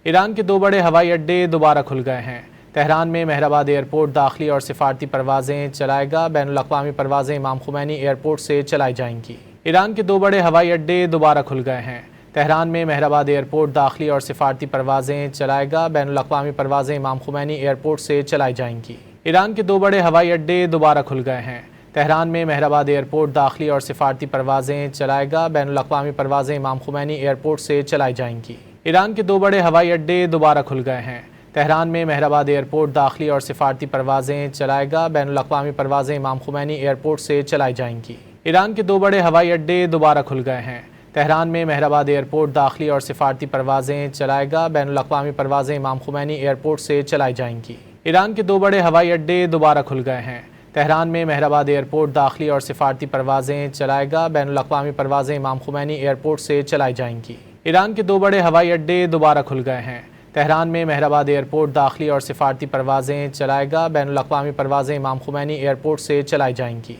ایران کے دو بڑے ہوائی اڈے دوبارہ کھل گئے ہیں۔ تہران میں مہر آباد ایئرپورٹ داخلی اور سفارتی پروازیں چلائے گا۔ بین الاقوامی پروازیں امام خمینی ایئرپورٹ سے چلائی جائیں گی۔ ایران کے دو بڑے ہوائی اڈے دوبارہ کھل گئے ہیں۔ تہران میں مہر آباد ایئرپورٹ داخلی اور سفارتی پروازیں چلائے گا۔ بین الاقوامی پروازیں امام خمینی ایئرپورٹ سے چلائی جائیں گی۔ ایران کے دو بڑے ہوائی اڈے دوبارہ کھل گئے ہیں۔ تہران میں مہر آباد ایئرپورٹ داخلی اور سفارتی پروازیں چلائے گا۔ بین الاقوامی پروازیں امام خمینی ایئرپورٹ سے چلائی جائیں گی۔ ایران کے دو بڑے ہوائی اڈے دوبارہ کھل گئے ہیں۔ تہران میں مہر آباد ایئرپورٹ داخلی اور سفارتی پروازیں چلائے گا۔ بین الاقوامی پروازیں امام خمینی ایئرپورٹ سے چلائی جائیں گی۔ ایران کے دو بڑے ہوائی اڈے دوبارہ کھل گئے ہیں۔ تہران میں مہر آباد ایئرپورٹ داخلی اور سفارتی پروازیں چلائے گا۔ بین الاقوامی پروازیں امام خمینی ایئرپورٹ سے چلائی جائیں گی۔ ایران کے دو بڑے ہوائی اڈے دوبارہ کھل گئے ہیں۔ تہران میں مہر آباد ایئرپورٹ داخلی اور سفارتی پروازیں چلائے گا۔ بین الاقوامی پروازیں امام خمینی ایئرپورٹ سے چلائی جائیں گی۔ ایران کے دو بڑے ہوائی اڈے دوبارہ کھل گئے ہیں۔ تہران میں مہر آباد ایئرپورٹ داخلی اور سفارتی پروازیں چلائے گا۔ بین الاقوامی پروازیں امام خمینی ایئرپورٹ سے چلائی جائیں گی۔